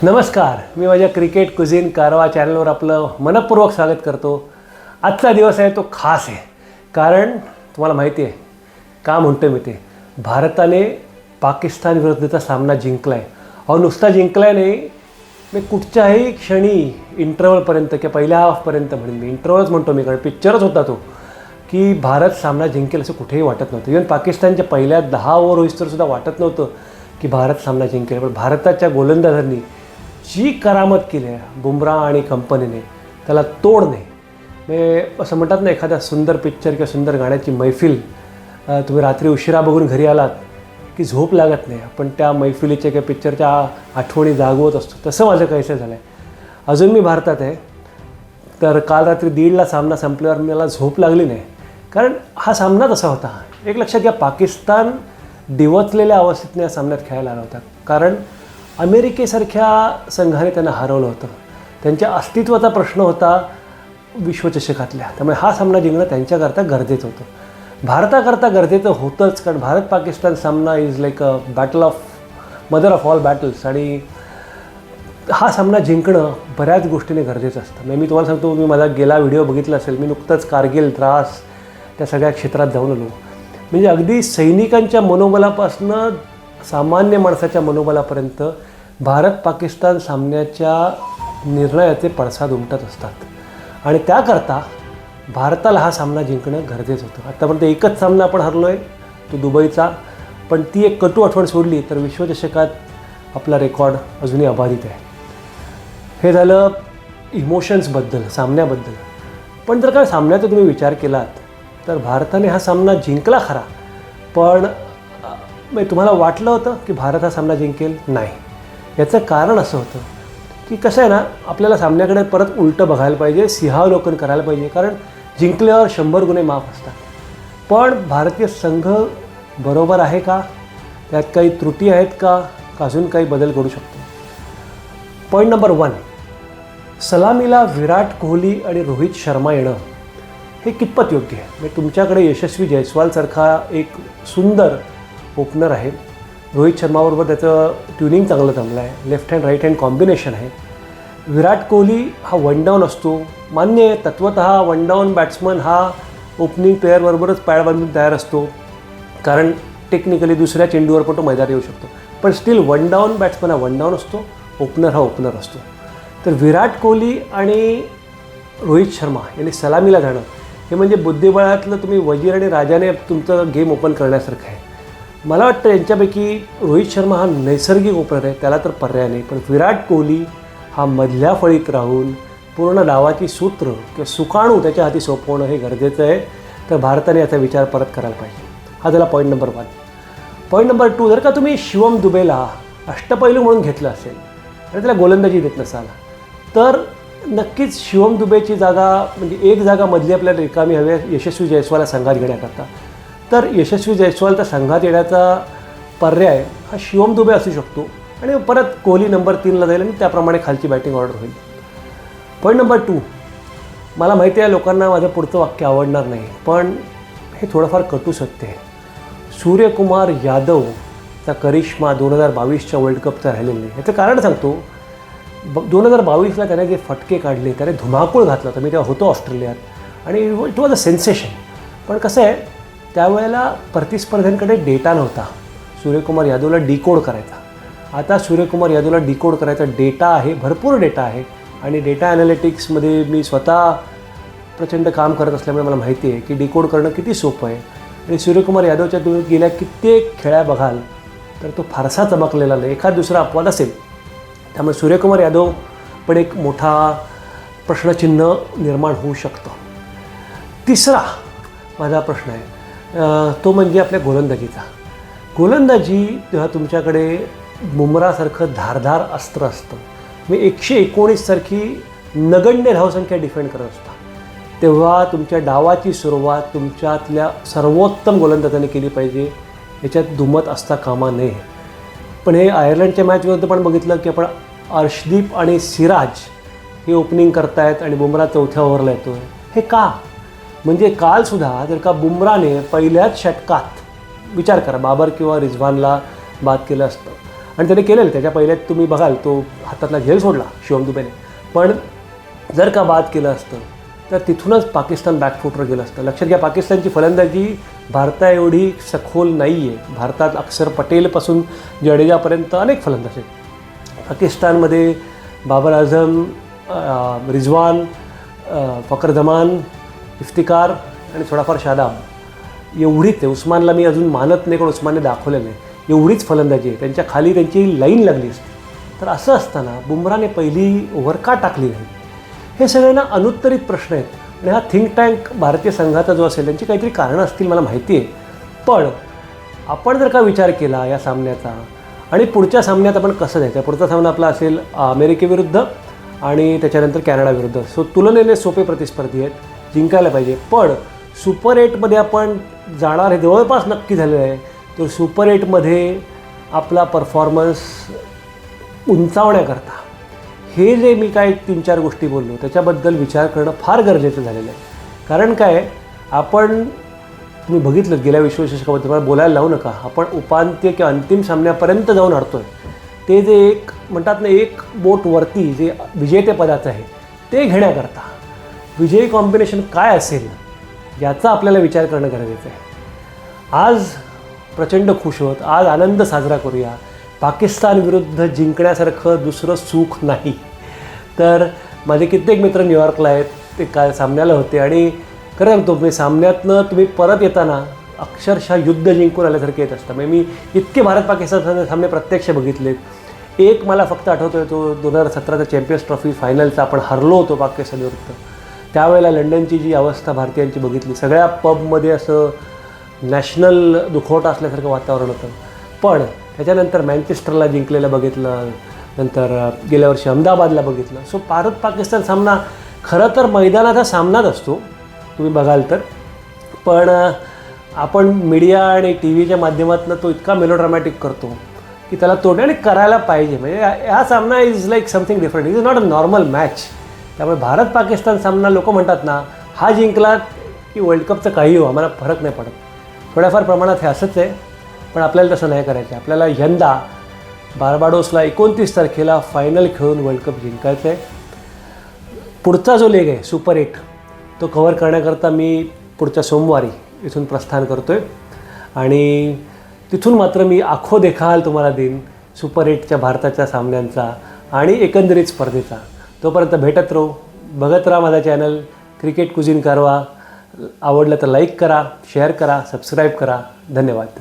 नमस्कार, मी माझ्या क्रिकेट कुझिन कारवा चॅनलवर आपलं मनपूर्वक स्वागत करतो. आजचा दिवस आहे तो खास आहे, कारण तुम्हाला माहिती आहे का म्हणतो मी ते, भारताने पाकिस्तान विरुद्धचा सामना जिंकला आहे. अहो नुसता जिंकला आहे नाही, मी कुठच्याही क्षणी इंटरवलपर्यंत किंवा पहिल्या हाफपर्यंत म्हणेन, मी इंटरवलच म्हणतो मी, कारण पिक्चरच होता तो, की भारत सामना जिंकेल असं कुठेही वाटत नव्हतं. इव्हन पाकिस्तानच्या पहिल्या 10 ओव्हर होईस्तरसुद्धा वाटत नव्हतं की भारत सामना जिंकेल. पण भारताच्या गोलंदाजांनी जी करामत केली आहे बुमराह आणि कंपनीने, त्याला तोड नाही. म्हणजे असं म्हणतात ना, एखादा सुंदर पिक्चर किंवा सुंदर गाण्याची मैफिल तुम्ही रात्री उशिरा बघून घरी आलात की झोप लागत नाही, आपण त्या मैफिलीच्या किंवा पिक्चरच्या आठवणी जागवत असतो. तसं माझं काहीसं झालं आहे. अजून मी भारतात आहे, तर काल रात्री 1:30ला सामना संपल्यावर मला झोप लागली नाही, कारण हा सामना तसा होता. एक लक्षात घ्या, पाकिस्तान डिवचलेल्या अवस्थेतून या सामन्यात खेळायला आला होता, कारण अमेरिकेसारख्या संघाने त्यांना हरवलं होतं. त्यांच्या अस्तित्वाचा प्रश्न होता विश्वचषकातल्या, त्यामुळे हा सामना जिंकणं त्यांच्याकरता गरजेचं होतं. भारताकरता गरजेचं होतंच, कारण भारत पाकिस्तान सामना is like a battle of mother of all battles, आणि हा सामना जिंकणं बऱ्याच गोष्टीने गरजेचं असतं. म्हणजे मी तुम्हाला सांगतो, मी माझा गेला व्हिडिओ बघितला असेल, मी नुकतंच कारगिल, द्रास त्या सगळ्या क्षेत्रात जाऊन आलो. म्हणजे अगदी सैनिकांच्या मनोबलापासून सामान्य माणसाच्या मनोबलापर्यंत भारत पाकिस्तान सामन्याच्या निर्णयाचे पडसाद उमटत असतात, आणि त्याकरता भारताला हा सामना जिंकणं गरजेचं होतं. आत्तापर्यंत एकच सामना आपण हरलो आहे, तो दुबईचा, पण ती एक कटू आठवण सोडली तर विश्वचषकात आपला रेकॉर्ड अजूनही अबाधित आहे. हे झालं इमोशन्सबद्दल, सामन्याबद्दल. पण जर का सामन्याचा तुम्ही विचार केलात तर भारताने हा सामना जिंकला खरा, पण तुम्हाला वाटलं होतं की भारत हा सामना जिंकेल? नाही. याचं कारण असं होतं की कसं आहे ना, आपल्याला सामन्याकडे परत उलटं बघायला पाहिजे, सिंहावलोकन करायला पाहिजे, कारण जिंकल्यावर 100 गुन्हे माफ असतात. पण भारतीय संघ बरोबर आहे का? त्यात काही त्रुटी आहेत का अजून काही बदल करू शकतो? पॉईंट नंबर 1, सलामीला विराट कोहली आणि रोहित शर्मा येणं हे कितपत योग्य आहे? म्हणजे तुमच्याकडे यशस्वी जयस्वालसारखा एक सुंदर ओपनर आहे, रोहित शर्माबरोबर त्याचं ट्युनिंग चांगलं जमलं आहे, left hand right hand combination आहे. विराट कोहली हा वन डाऊन असतो, मान्य आहे, तत्त्वतः वन डाऊन बॅट्समन हा ओपनिंग प्लेअरबरोबरच पॅड बांधून तयार असतो, कारण टेक्निकली दुसऱ्या चेंडूवर पण तो मैदानात येऊ शकतो. पण स्टील वन डाऊन बॅट्समन हा वन डाऊन असतो, ओपनर हा ओपनर असतो. तर विराट कोहली आणि रोहित शर्मा यांनी सलामीला जाणं हे म्हणजे बुद्धिबळातलं तुम्ही वजीर आणि राजाने तुमचं गेम ओपन करण्यासारखं आहे. मला वाटतं यांच्यापैकी रोहित शर्मा हा नैसर्गिक ओपनर आहे, त्याला तर पर्याय नाही. पण विराट कोहली हा मधल्या फळीत राहून पूर्ण डावाची सूत्र किंवा सुकाणू त्याच्या हाती सोपवणं हे गरजेचं आहे. तर भारताने याचा विचार परत करायला पाहिजे. हा झाला पॉईंट नंबर 1. पॉईंट नंबर 2, जर का तुम्ही शिवम दुबेला अष्टपैलू म्हणून घेतलं असेल आणि त्याला गोलंदाजी देत नसाल, तर नक्कीच शिवम दुबेची जागा, म्हणजे एक जागा मधली आपल्याला रिकामी हवी आहे यशस्वी जयस्वालला संघात घेण्याकरता. तर यशस्वी जयस्वालचा संघात येण्याचा पर्याय हा शिवम दुबे असू शकतो, आणि परत कोहली नंबर 3ला जाईल आणि त्याप्रमाणे खालची बॅटिंग ऑर्डर होईल. पॉईंट नंबर 2, मला माहिती आहे लोकांना माझं पुढचं वाक्य आवडणार नाही, पण हे थोडंफार कटू सत्य आहे. सूर्यकुमार यादवचा करिश्मा 2022च्या वर्ल्ड कपचा राहिलेला नाही. याचं कारण सांगतो, 2022ला त्याने जे फटके काढले, त्याने धुमाकूळ घातला होता. मी तेव्हा होतो ऑस्ट्रेलियात, आणि इट वॉज अ सेन्सेशन. पण कसं आहे, त्यावेळेला प्रतिस्पर्ध्यांकडे डेटा नव्हता सूर्यकुमार यादवला डिकोड करायचा. आता सूर्यकुमार यादवला डिकोड करायचा डेटा आहे, भरपूर डेटा आहे, आणि डेटा ॲनालिटिक्समध्ये मी स्वतः प्रचंड काम करत असल्यामुळे मला माहिती आहे की डिकोड करणं किती सोपं आहे. आणि सूर्यकुमार यादवच्या तुलनेत गेल्या कित्येक खेळ्या बघाल तर तो फारसा चमकलेला नाही, एखाद दुसरा अपवाद असेल. त्यामुळे सूर्यकुमार यादव पण एक मोठा प्रश्नचिन्ह निर्माण होऊ शकतं. तिसरा माझा प्रश्न आहे तो म्हणजे आपल्या गोलंदाजीचा. गोलंदाजी जेव्हा तुमच्याकडे बुमरासारखं धारधार अस्त्र असतं, मी 119 सारखी नगण्य धावसंख्या डिफेंड करत असता, तेव्हा तुमच्या डावाची सुरुवात तुमच्यातल्या सर्वोत्तम गोलंदाजाने केली पाहिजे, याच्यात दुमत असता कामा नये. पण हे आयर्लंडच्या मॅचविरुद्ध पण बघितलं की आपण अर्शदीप आणि सिराज हे ओपनिंग करतायत आणि बुमरा 4थ्या ओव्हरला येतो आहे. हे का? म्हणजे कालसुद्धा जर का बुमराने पहिल्याच षटकात, विचार करा, बाबर किंवा रिझवानला बाद केलं असतं, आणि त्याने केलेलं. त्याच्या पहिल्यात तुम्ही बघाल तो हातातला झेल सोडला शिवम दुबेने. पण जर का बाद केलं असतं तर तिथूनच पाकिस्तान बॅकफूटवर गेलं असतं. लक्षात घ्या, पाकिस्तानची फलंदाजी भारता एवढी सखोल नाही आहे. भारतात अक्षर पटेलपासून जडेजापर्यंत अनेक फलंदाज आहेत. पाकिस्तानमध्ये बाबर आझम, रिझवान, फकर जमान, इफ्तिकार आणि थोडाफार शादाब एवढीच आहे. उस्मानला मी अजून मानत नाही, पण उस्मानने दाखवलेलं नाही. एवढीच फलंदाजी आहे. त्यांच्या खाली त्यांची लाईन लागली असते. तर असं असताना बुमराने पहिली ओव्हर का टाकली नाही, हे सगळे ना अनुत्तरित प्रश्न आहेत. आणि हा थिंक टँक भारतीय संघाचा जो असेल त्यांची काहीतरी कारणं असतील, मला माहिती आहे. पण आपण जर का विचार केला या सामन्याचा आणि पुढच्या सामन्यात आपण कसं जायचं, पुढचा सामना आपला असेल अमेरिकेविरुद्ध आणि त्याच्यानंतर कॅनडाविरुद्ध. सो तुलनेने सोपे प्रतिस्पर्धी आहेत, जिंकायला पाहिजे. पण सुपर 8मध्ये आपण जाणार हे जवळपास नक्की झालेलं आहे. तर सुपर 8मध्ये आपला परफॉर्मन्स उंचावण्याकरता हे जे मी काय 3-4 गोष्टी बोललो त्याच्याबद्दल विचार करणं फार गरजेचं झालेलं आहे. कारण काय, आपण तुम्ही बघितलं गेल्या विश्वचषकाबद्दल मला बोलायला लावू नका. आपण उपांत्य किंवा अंतिम सामन्यापर्यंत जाऊन हरतो आहे. ते जे एक म्हणतात ना, एक बोट वरती जे विजेतेपदाचं आहे ते घेण्याकरता विजयी कॉम्बिनेशन काय असेल याचा आपल्याला विचार करणं गरजेचं आहे. आज प्रचंड खुश होत, आज आनंद साजरा करूया. पाकिस्तान विरुद्ध जिंकण्यासारखं दुसरं सुख नाही. तर माझे कित्येक मित्र न्यूयॉर्कला आहेत, ते काय सामन्याला होते आणि खरं सांगतो मी सामन्यातनं तुम्ही परत येताना अक्षरशः युद्ध जिंकून आल्यासारखे येत असतं. म्हणजे मी इतके भारत पाकिस्तान सामने प्रत्यक्ष बघितलेत. एक मला फक्त आठवतो आहे, तो 2017चा चॅम्पियन्स ट्रॉफी फायनलचा आपण हरलो होतो पाकिस्तानविरुद्ध. त्यावेळेला लंडनची जी अवस्था भारतीयांची बघितली, सगळ्या पबमध्ये असं नॅशनल दुखवटा असल्यासारखं वातावरण होतं. पण त्याच्यानंतर मँचेस्टरला जिंकलेलं बघितलं, नंतर गेल्या वर्षी अहमदाबादला बघितलं. सो भारत पाकिस्तान सामना खरं तर मैदानाचा सामनाच असतो तुम्ही बघाल तर. पण आपण मीडिया आणि टी व्हीच्या माध्यमातून तो इतका मेलोड्रामॅटिक करतो की त्याला तोडण्याने करायला पाहिजे. म्हणजे हा सामना is like something different. Is not a normal match. त्यामुळे भारत पाकिस्तान सामना लोक म्हणतात ना, हा जिंकला की वर्ल्ड कपचं काही हो, आम्हाला फरक नाही पडत. थोड्याफार प्रमाणात हे असंच आहे. पण आपल्याला तसं नाही करायचं. आपल्याला यंदा बार्बाडोसला 29 तारखेला फायनल खेळून वर्ल्ड कप जिंकायचं आहे. पुढचा जो लेग आहे सुपर 8 तो कव्हर करण्याकरता मी पुढच्या सोमवारी इथून प्रस्थान करतो आहे. आणि तिथून मात्र मी आखो देखाल तुम्हाला देईन सुपर 8च्या भारताच्या सामन्यांचा आणि एकंदरीत स्पर्धेचा. तोपर्यंत भेटत राहू, बघत राहा माझा चॅनल क्रिकेट कुझिन कारवा. आवडलं तर लाईक करा, शेअर करा, सबस्क्राईब करा. धन्यवाद.